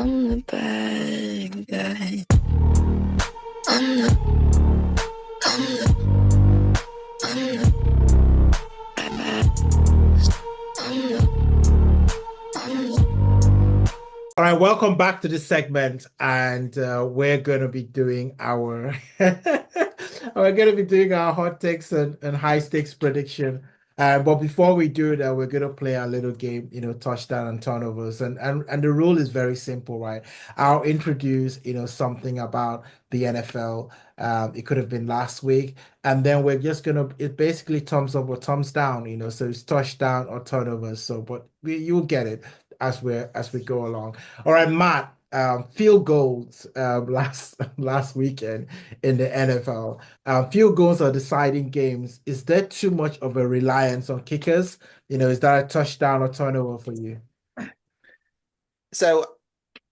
I'm the bad guy. I'm the, I'm the, I'm the bad. I'm the. All right, welcome back to this segment, and we're going to be doing our we're going to be doing our hot takes and high stakes prediction. But before we do that, we're going to play our little game, touchdown and turnovers, and the rule is very simple, right? I'll introduce, something about the NFL. It could have been last week, and then we're just gonna it basically thumbs up or thumbs down, so it's touchdown or turnovers. So, but you'll get it as we go along. All right, Matt. Field goals last weekend in the NFL. Field goals are deciding games. Is there too much of a reliance on kickers? Is that a touchdown or turnover for you? So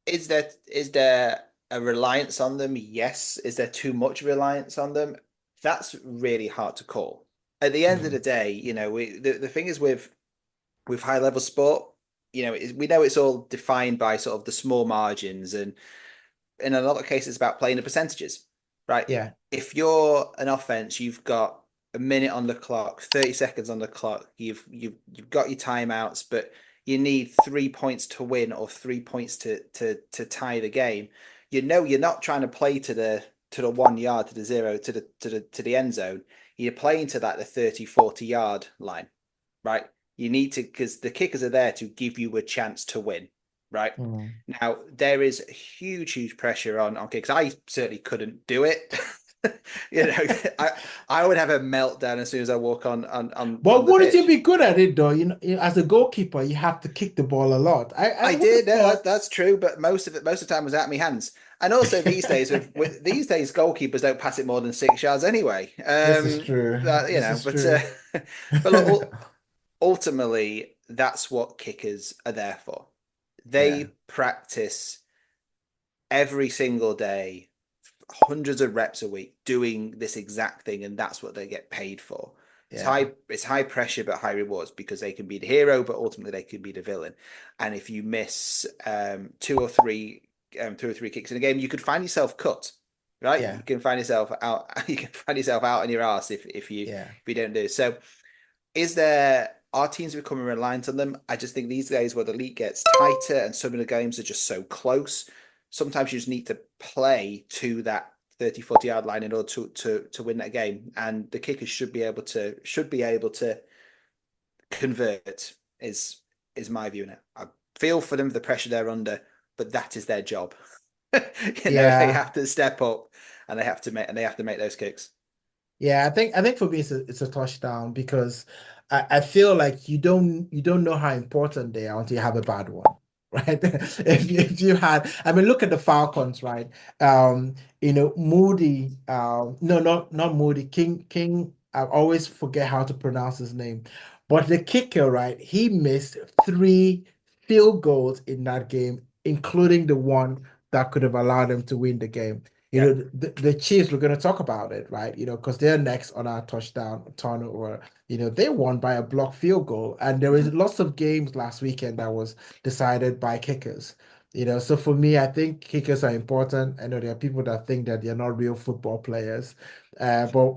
is there a reliance on them? Yes. Is there too much reliance on them? That's really hard to call. At the end of the Mm, day, the thing is with high level sport, we know it's all defined by sort of the small margins, and in a lot of cases about playing the percentages, right? yeah. If you're an offense, you've got a minute on the clock, 30 seconds on the clock, you've got your timeouts, but you need 3 points to win or 3 points to tie the game. You're not trying to play to the 1 yard, to the zero, to the end zone. You're playing to that the 30, 40 yard line, right? You need to, because the kickers are there to give you a chance to win, right? Mm. Now there is huge pressure on kicks. I certainly couldn't do it. you know, I I would have a meltdown as soon as I walk on But the wouldn't you pitch. be good at it though? As a goalkeeper, you have to kick the ball a lot. I I would have did, no, thought that's true, but most of the time was out my hands. And also these days, with these days, goalkeepers don't pass it more than 6 yards anyway. this is true. You This know, is but true. but look, ultimately, that's what kickers are there for. Yeah, They practice every single day, hundreds of reps a week, doing this exact thing, and that's what they get paid for. yeah. It's high pressure but high rewards because they can be the hero, but ultimately they can be the villain. And if you miss two or three kicks in a game, you could find yourself cut. Right, Yeah, you can find yourself out. You can find yourself out on your ass yeah, if you don't do so. Is there Are teams becoming reliant on them? I just think these days where the league gets tighter and some of the games are just so close, sometimes you just need to play to that 30, 40 yard line in order to win that game. And the kickers should be able to convert is my view now. I feel for them the pressure they're under, but that is their job. They yeah, have to step up and they have to make those kicks. yeah. I think for me it's a touchdown because I feel like you don't know how important they are until you have a bad one. Right. If you had, I mean, look at the Falcons, right? Moody, no, not Moody, King, I always forget how to pronounce his name. But the kicker, right? He missed three field goals in that game, including the one that could have allowed them to win the game. Yeah. The Chiefs, we're going to talk about it, right? Because they're next on our touchdown turnover. They won by a block field goal, and there was Mhm. lots of games last weekend that was decided by kickers. So for me, I think kickers are important. I know there are people that think that they're not real football players, but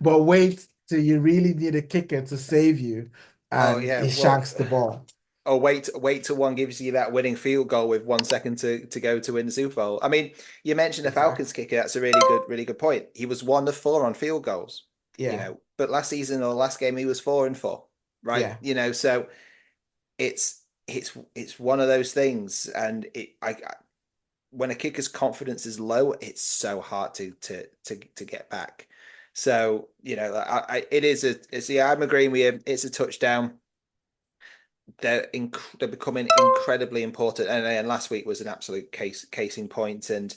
but wait till you really need a kicker to save you, Oh and yeah. he Well, shanks the ball. oh, wait till one gives you that winning field goal with 1 second to go to win the Super Bowl. I mean, you mentioned the Falcons Exactly. kicker. That's a really good point. He was 1 of 4 on field goals, Yeah. but last season or last game he was 4 and 4, right? Yeah. So it's one of those things, and when a kicker's confidence is low, it's so hard to get back. So it is I'm agreeing with you. It's a touchdown. They're becoming incredibly important, and last week was an absolute case in point. And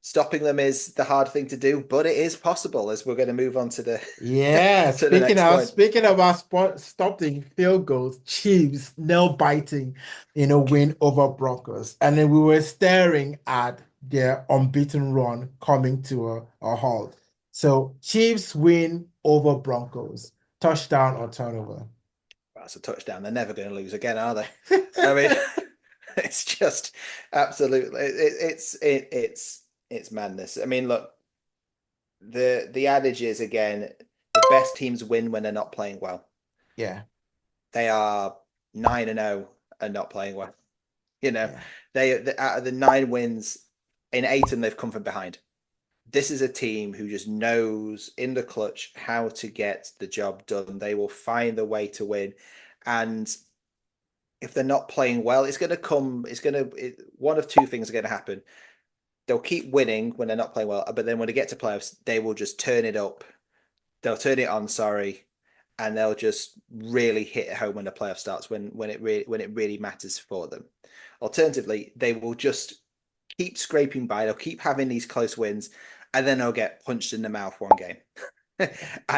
stopping them is the hard thing to do, but it is possible. As we're going to move on to the Yeah, to the speaking next of point. speaking about stopping field goals, Chiefs nail biting, win over Broncos, and then we were staring at their unbeaten run coming to a halt. So Chiefs win over Broncos, touchdown or turnover. That's a touchdown. They're never going to lose again, are they? I mean, It's just absolutely it's madness. I mean, look, the adage is again, the best teams win when they're not playing well. Yeah. They are 9-0 and not playing well. You know, Yeah. they out of the 9 wins, in 8 of them they've come from behind. This is a team who just knows in the clutch how to get the job done. They will find a way to win, and if they're not playing well, it's going to come. One of two things are going to happen. They'll keep winning when they're not playing well, but then when they get to playoffs, they will just turn it up. They'll turn it on. Sorry, and they'll just really hit home when the playoff starts when it really matters for them. Alternatively, they will just keep scraping by. They'll keep having these close wins, and then they'll get punched in the mouth one game. Yeah.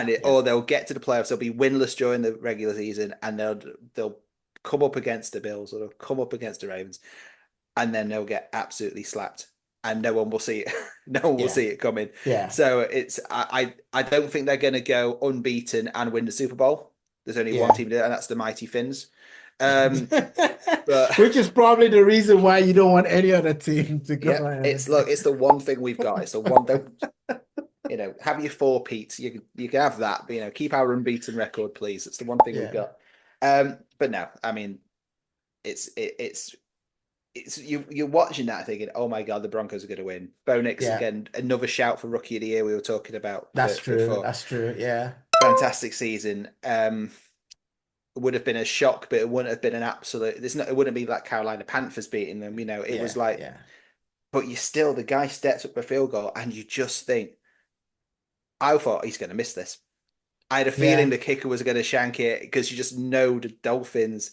Yeah. Or they'll get to the playoffs. They'll be winless during the regular season, and they'll come up against the Bills or they'll come up against the Ravens, and then they'll get absolutely slapped, and no one will see it. No one will Yeah. see it coming. Yeah. So I don't think they're going to go unbeaten and win the Super Bowl. There's only one Yeah. team to do it, and that's the mighty Finns. Um, but Which is probably the reason why you don't want any other team to go yeah, ahead. it's the one thing we've got. It's the one. Don't have your four Pete's. You can have that, but keep our unbeaten record, please. It's the one thing we've Yeah. got. But no, I mean, it's you're watching that thinking, oh my god, the Broncos are going to win. Bo Nix Yeah. again, another shout for Rookie of the Year we were talking about That's true. before. That's true. Yeah. Fantastic season. It would have been a shock, but it wouldn't have been an absolute. It wouldn't be like Carolina Panthers beating them. It was Yeah. like, Yeah. but you still the guy steps up a field goal, and you just think, I thought he's going to miss this. I had a feeling Yeah. the kicker was going to shank it because you just know the Dolphins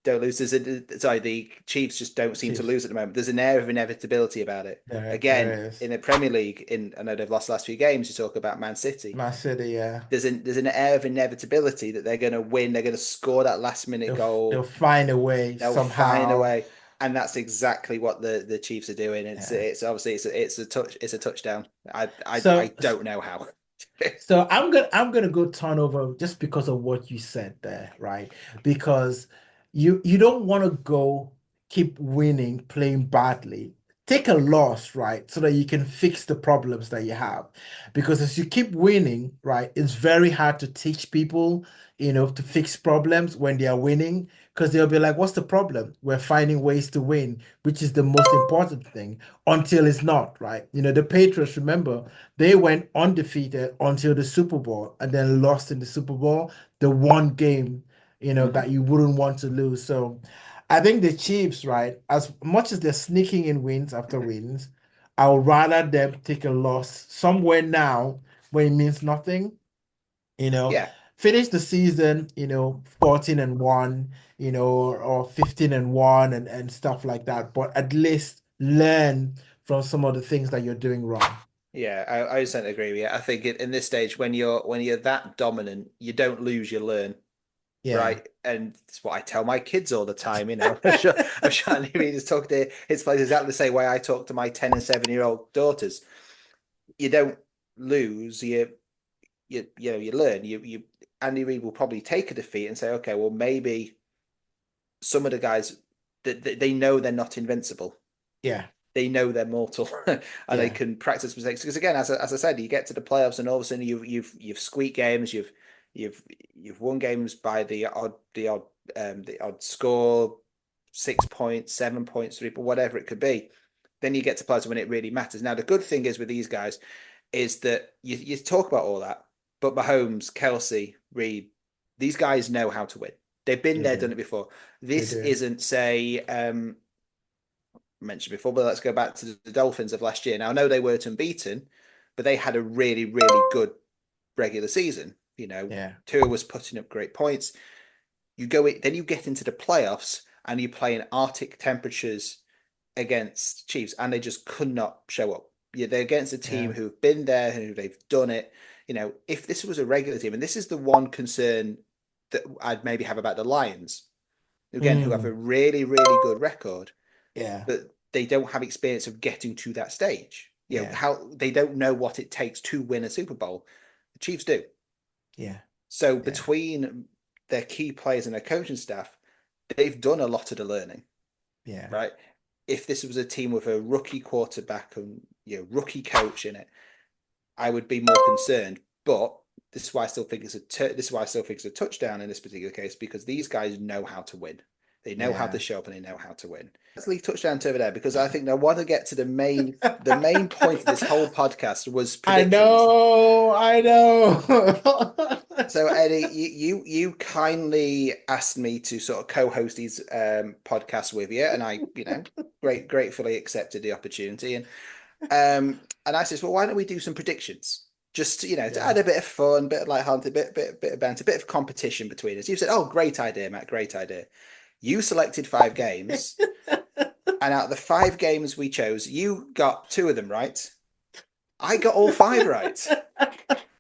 don't lose. The Chiefs just don't seem to Chiefs. lose at the moment. There's an air of inevitability about it. Again, There is. in the Premier League, I know they've lost the last few games. You talk about Man City. Man City, yeah. There's an air of inevitability that they're going to win. They're going to score that last minute They'll goal. find a way They'll find a somehow. way, and that's exactly what the Chiefs are doing. Yeah. It's obviously it's a touchdown. I So don't know how. So I'm gonna go turn over just because of what you said there, right? Because you don't want to go keep winning, playing badly. Take a loss, right? So that you can fix the problems that you have. Because as you keep winning, right, it's very hard to teach people, to fix problems when they are winning. Because they'll be like, what's the problem? We're finding ways to win, which is the most important thing until it's not, right? The Patriots, remember, they went undefeated until the Super Bowl and then lost in the Super Bowl, the one game, Mhm. that you wouldn't want to lose. So I think the Chiefs, right, as much as they're sneaking in wins after wins, I would rather them take a loss somewhere now where it means nothing, you know, Yeah, finish the season, 14-1, or 15-1 and stuff like that. But at least learn from some of the things that you're doing wrong. yeah, I don't agree with you. I think in this stage, when you're that dominant, you don't lose, you learn, Yeah. right? And it's what I tell my kids all the time. I'm sure Lee just talk to his players exactly the same way I talk to my 10 and 7-year-old daughters. You don't lose, you learn. Andy Reid will probably take a defeat and say, okay, well maybe some of the guys that they know they're not invincible. Yeah. They know they're mortal and they Yeah. can practice mistakes because again as I said, you get to the playoffs and all of a sudden you've squeaked games, you've you've won games by the odd score, 6 points, 7 points, 3, but whatever it could be. Then you get to playoffs when it really matters. Now the good thing is with these guys is that you talk about all that, but Mahomes, Kelsey, Reed, these guys know how to win. They've been They there, do. done it before. They This do. isn't say mentioned before, but let's go back to the Dolphins of last year. Now I know they weren't unbeaten, but they had a really, really good regular season. Yeah. Tua was putting up great points. Then you get into the playoffs and you play in Arctic temperatures against Chiefs, and they just could not show up. Yeah, they're against a team Yeah. who've been there, who they've done it. If this was a regular team, and this is the one concern that I'd maybe have about the Lions, again, who have a Mm. really, really good record, Yeah. but they don't have experience of getting to that stage. Yeah. How they don't know what it takes to win a Super Bowl. The Chiefs do. Yeah. So Yeah. between their key players and their coaching staff, they've done a lot of the learning. Yeah. right? If this was a team with a rookie quarterback and rookie coach in it, I would be more concerned. But this is why I still think this is why I still think it's a touchdown in this particular case, because these guys know how to win. They know how Yeah. to show up and they know how to win. Let's leave touchdown over there because I think I want to get to the main point of this whole podcast was I predictions. know, I know. So Eddie, you kindly asked me to sort of co-host these podcasts with you, and I, gratefully accepted the opportunity. And I says, well, why don't we do some predictions? Just to Yeah. add a bit of fun, bit of lighthearted, bit of banter, bit of competition between us. You said, oh, great idea, Matt, great idea. You selected 5 games, and out of the 5 games we chose, you got 2 of them right. I got all 5 right.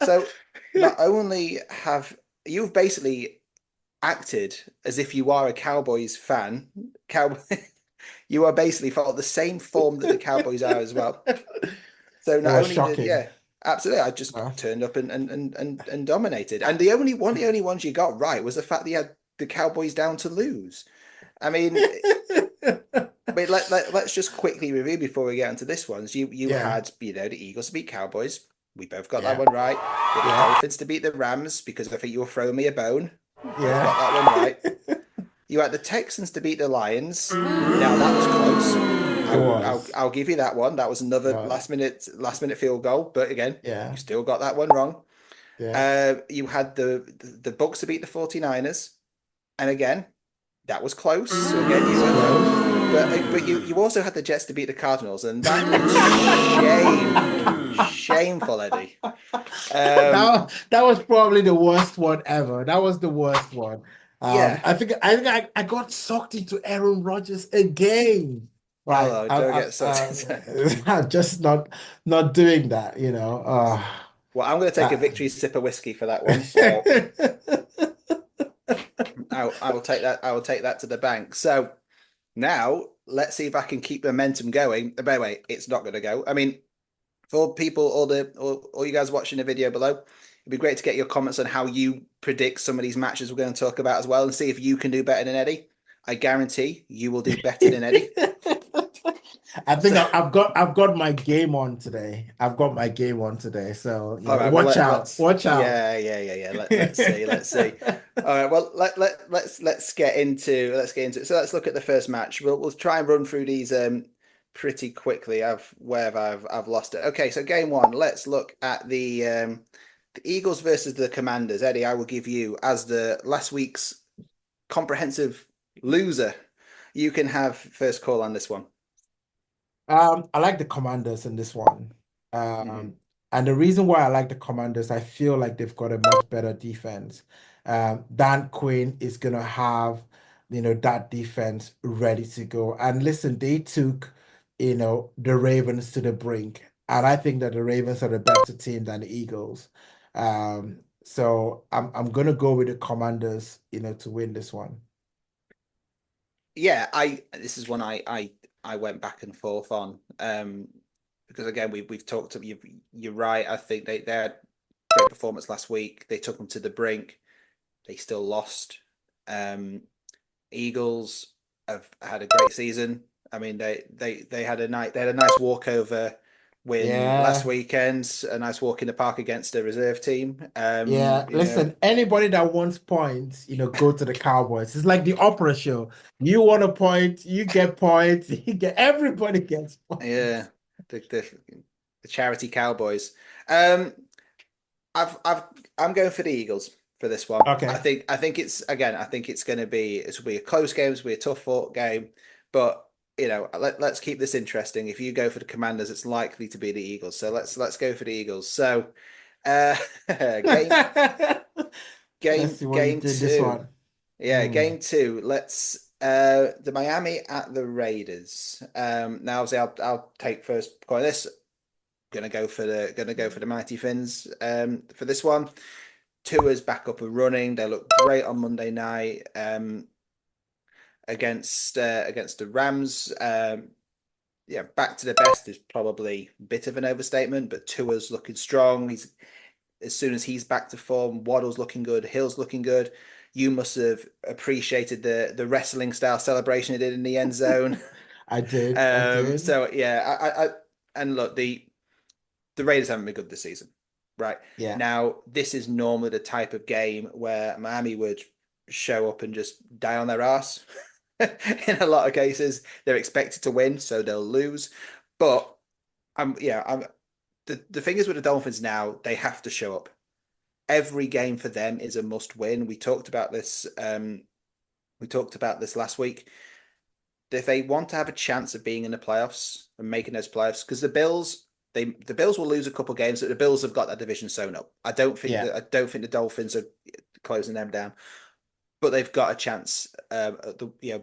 So not only have you've basically acted as if you are a Cowboys fan, you are basically followed the same form that the Cowboys are as well. So It not was only shocking. absolutely, I just Uh, turned up and dominated. And the only ones you got right was the fact that you had the Cowboys down to lose. I mean, but let's just quickly review before we get into this one. You yeah. had the Eagles to beat Cowboys. We both got that Yeah. one right. You had the Yeah. Dolphins to beat the Rams because I think you were throwing me a bone. Both got that one right. Yeah. You had the Texans to beat the Lions. Now that was close. It I'll give you that one. That was It another was. last minute field goal. But again, Yeah. you still got that one wrong. Yeah. You had the Bucks to beat the 49ers. And again, that was close. So again, you It's were close. but you also had the Jets to beat the Cardinals, and that is shameful, shameful, Eddie. That was probably the worst one ever. That was the worst one. Yeah. I got sucked into Aaron Rodgers again. Oh, Right. no, don't get sucked into. I'm just not doing that, you know. Well, I'm going to take a Uh, victory sip of whiskey for that one. So I will take that. I will take that to the bank. So now let's see if I can keep the momentum going. By the way, it's not going to go. I mean, for people, all you guys watching the video below, it'd be great to get your comments on how you predict some of these matches we're going to talk about as well, and see if you can do better than Eddie. I guarantee you will do better than Eddie. I think So, I've got my game on today. I've got my game on today. So, all right, well watch out. let's Watch out. yeah. Let's see, let's see. All right, well let's get into it. So let's look at the first match. We'll try and run through these pretty quickly. I've lost it. Okay, so game one. Let's look at the Eagles versus the Commanders. Eddie, I will give you as the last week's comprehensive loser. You can have first call on this one. I like the Commanders in this one. Hmm. And the reason why I like the Commanders, I feel like they've got a much better defense. Dan Quinn is gonna have, that defense ready to go. And listen, they took, the Ravens to the brink. And I think that the Ravens are a better team than the Eagles. So I'm gonna go with the Commanders, to win this one. Yeah, this is one I went back and forth on. Because again we've talked you're right. I think they had great performance last week. They took them to the brink. They still lost. Um, Eagles have had a great season. I mean, they had a nice walkover win last Yeah. weekend. A nice walk in the park against a reserve team. Yeah, listen, anybody that wants points, go to the Cowboys. It's like the opera show. You want a point, you get points, everybody gets Yeah, points. the charity Cowboys. Um, I've I'm going for the Eagles for this one. I Okay. think I think it's again. I think it's will be a close game. It's will be a tough fought game, but let's keep this interesting. If you go for the Commanders, it's likely to be the Eagles. So let's go for the Eagles. So uh, game Let's game see what you game did this two. one. Yeah, Mm. game two. Let's the Miami at the Raiders. Now obviously I'll take first call on this. Gonna go for the Mighty Fins for this one. Tua's back up and running. They look great on Monday night against the Rams. Yeah, back to the best is probably a bit of an overstatement, but Tua's looking strong. He's as soon as he's back to form, Waddle's looking good, Hill's looking good. You must have appreciated the wrestling style celebration he did in the end zone. I did. So yeah, and look, the Raiders haven't been good this season, right? Yeah, Now, this is normally the type of game where Miami would show up and just die on their ass. In a lot of cases, they're expected to win, so they'll lose. But I'm the thing is with the Dolphins now, they have to show up. Every game for them is a must win. We talked about this. We talked about this last week. If they want to have a chance of being in the playoffs and making those playoffs, because the Bills will lose a couple of games, but the Bills have got that division sewn up. yeah. I don't think the Dolphins are closing them down, but they've got a chance,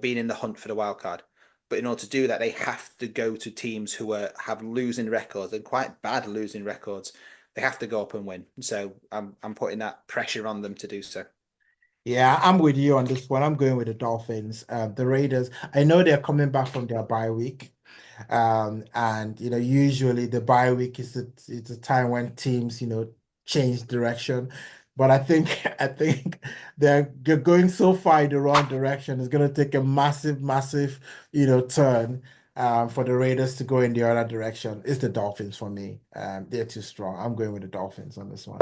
being in the hunt for the wild card. But in order to do that, they have to go to teams who have losing records and quite bad losing records. They have to go up and win. So I'm putting that pressure on them to do so. Yeah, I'm with you on this one. I'm going with the Dolphins. The Raiders, I know they're coming back from their bye week. And usually the bye week is it's a time when teams, change direction. But I think I think they're going so far in the wrong direction. It's gonna take a massive, massive, turn for the Raiders to go in the other direction. It's the Dolphins for me. They're too strong. I'm going with the Dolphins on this one.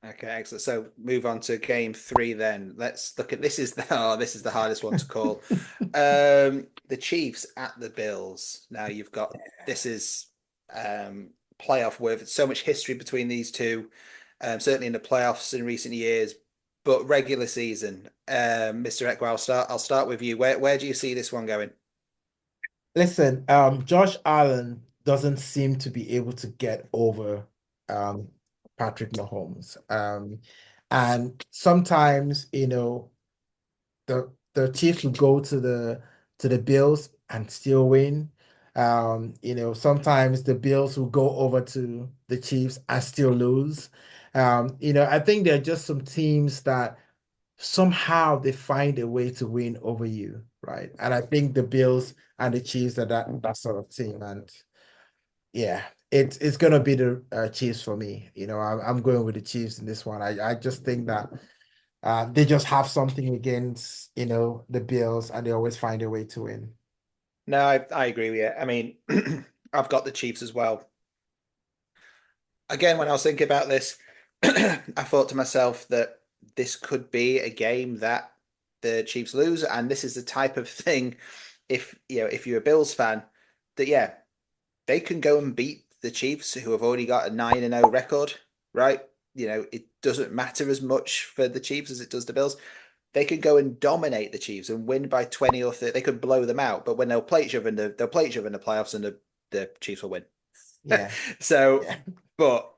Okay, excellent. So move on to game three then. Let's look at this is the this is the hardest one to call. The Chiefs at the Bills. Now you've got this is playoff with so much history between these two. Certainly in the playoffs in recent years, but regular season. Mr. Eckwa, I'll start with you. Where do you see this one going? Listen, Josh Allen doesn't seem to be able to get over um, Patrick Mahomes. And sometimes, the Chiefs will go to the Bills and still win. Sometimes the Bills will go over to the Chiefs and still lose. I think there are just some teams that somehow they find a way to win over you, right? And I think the Bills and the Chiefs are that sort of team. And yeah, it's gonna be the Chiefs for me. I'm going with the Chiefs in this one. I just think that they just have something against the Bills, and they always find a way to win. No, I agree with you. I mean, I've got the Chiefs as well. Again, when I was thinking about this, I thought to myself that this could be a game that the Chiefs lose, and this is the type of thing, if you're a Bills fan, that yeah, they can go and beat the Chiefs, who have already got a 9-0 record, right? It doesn't matter as much for the Chiefs as it does the Bills. They could go and dominate the Chiefs and win by 20 or 30. They could blow them out, but when they'll play each other they'll play each other in the playoffs, and the Chiefs will win. Yeah, So, yeah, but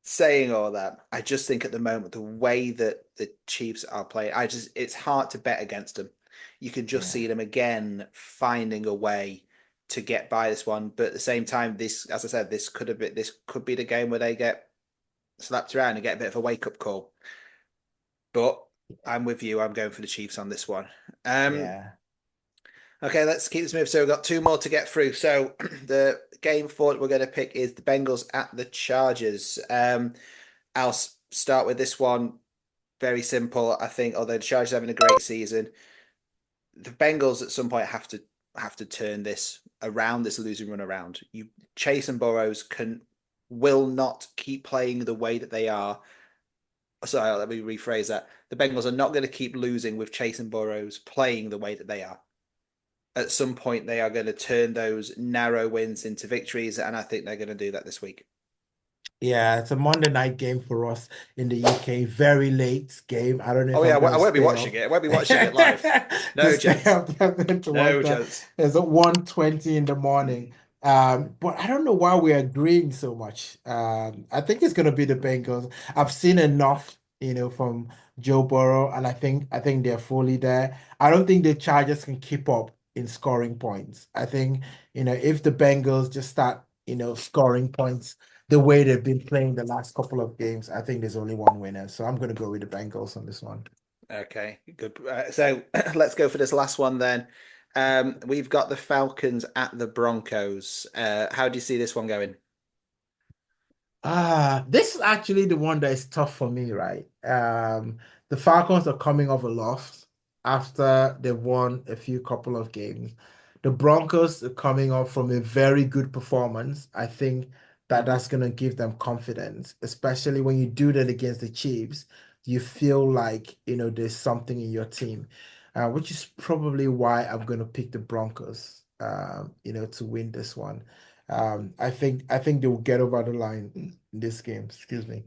saying all that, I just think at the moment the way that the Chiefs are playing, it's hard to bet against them. You can just yeah, see them again finding a way to get by this one, but at the same time, this, as I said, this could be the game where they get slapped around and get a bit of a wake up call. But I'm with you. I'm going for the Chiefs on this one. Um, yeah. Okay, let's keep this moving. So we've got two more to get through. So the game four that we're going to pick is the Bengals at the Chargers. I'll start with this one. Very simple. I think although the Chargers are having a great season, the Bengals at some point have to turn this around, this losing run around. Chase and Burrows will not keep playing the way that they are. Sorry, let me rephrase that. The Bengals are not going to keep losing with Chase and Burrows playing the way that they are. At some point they are going to turn those narrow wins into victories, and I think they're going to do that this week. Yeah, it's a Monday night game for us in the UK. Very late game. I don't know if Oh yeah, I'm I gonna won't be stay watching up it. I won't be watching it live. to No stay chance. up to watch No that. chance. It's at 1:20 in the morning. But I don't know why we're agreeing so much. I think it's gonna be the Bengals. I've seen enough, from Joe Burrow, and I think they're fully there. I don't think the Chargers can keep up in scoring points. I think, if the Bengals just start, scoring points the way they've been playing the last couple of games, I think there's only one winner. So I'm going to go with the Bengals on this one. Okay, good. So let's go for this last one then. We've got the Falcons at the Broncos. How do you see this one going? This is actually the one that is tough for me, right? the Falcons are coming off a loss after they've won a few couple of games. The Broncos are coming off from a very good performance. I think that that's going to give them confidence, especially when you do that against the Chiefs. You feel like, there's something in your team, which is probably why I'm going to pick the Broncos, to win this one. I think they will get over the line in this game. Excuse me.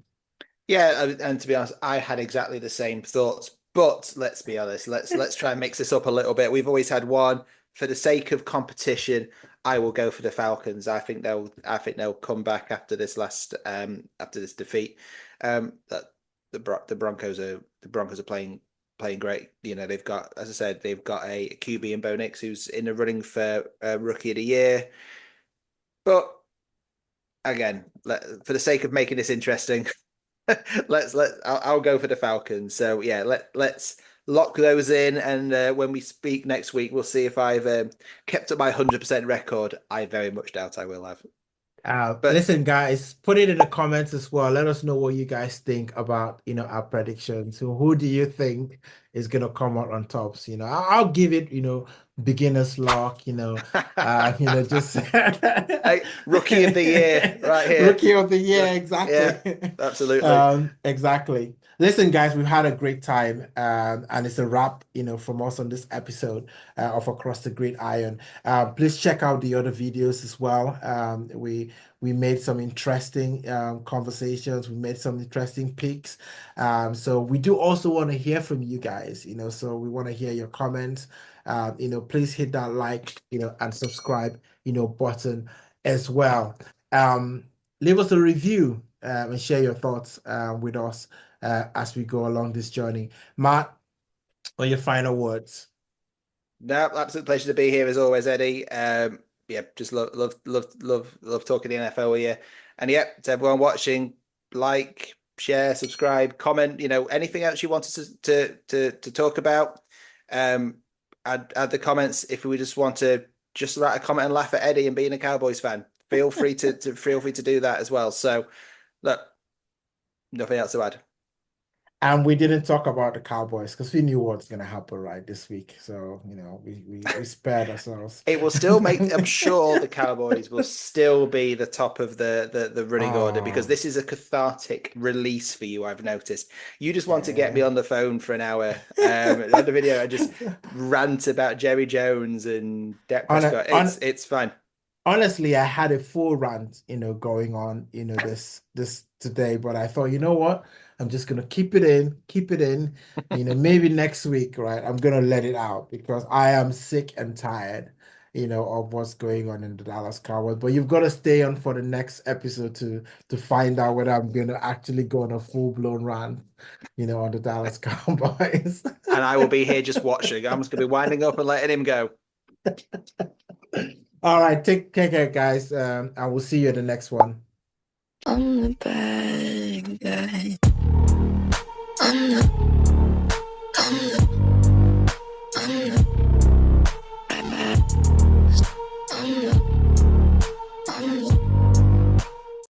Yeah, and to be honest, I had exactly the same thoughts. But let's be honest, let's try and mix this up a little bit. We've always had one. For the sake of competition, I will go for the Falcons. I think they'll come back after this after this defeat. That the Broncos are playing great. They've got, as I said, they've got a QB in Bo Nix who's in the running for Rookie of the Year. But again, for the sake of making this interesting, I'll go for the Falcons. So yeah, let's lock those in, and when we speak next week, we'll see if I've kept up my 100% record. I very much doubt I will have. But Listen, guys, put it in the comments as well. Let us know what you guys think about, our predictions. So who do you think is gonna come out on tops? I'll give it, beginner's luck, just Hey, Rookie of the Year right here. Rookie of the year, Yeah, exactly. absolutely. Exactly. Listen, guys, we've had a great time, and it's a wrap, from us on this episode of Across the Gridiron. Please check out the other videos as well. We made some interesting conversations. We made some interesting picks. So we do also want to hear from you guys. So we want to hear your comments. Please hit that like, and subscribe, button as well. Leave us a review and share your thoughts with us as we go along this journey. Matt, what are your final words? No, absolute pleasure to be here as always, Eddie. Yeah, just love talking the NFL with you. And yeah, to everyone watching, like, share, subscribe, comment. Anything else you want us to talk about. Add the comments if we just want to just write a comment and laugh at Eddie and being a Cowboys fan. Feel free to do that as well. So look, nothing else to add. And we didn't talk about the Cowboys because we knew what's going to happen right this week. So, we spared ourselves. It will still I'm sure the Cowboys will still be the top of the running order, because this is a cathartic release for you, I've noticed. You just want to get me on the phone for an hour on the video and just rant about Jerry Jones and Dak Prescott. It's fine. Honestly, I had a full rant, going on, this today, but I thought, you know what? I'm just gonna keep it in. Maybe next week, right? I'm gonna let it out because I am sick and tired, of what's going on in the Dallas Cowboys. But you've got to stay on for the next episode to find out whether I'm gonna actually go on a full-blown rant, on the Dallas Cowboys. And I will be here just watching. I'm just gonna be winding up and letting him go. All right, take care, guys. And we'll see you in the next one. I'm the bad guy. I'm the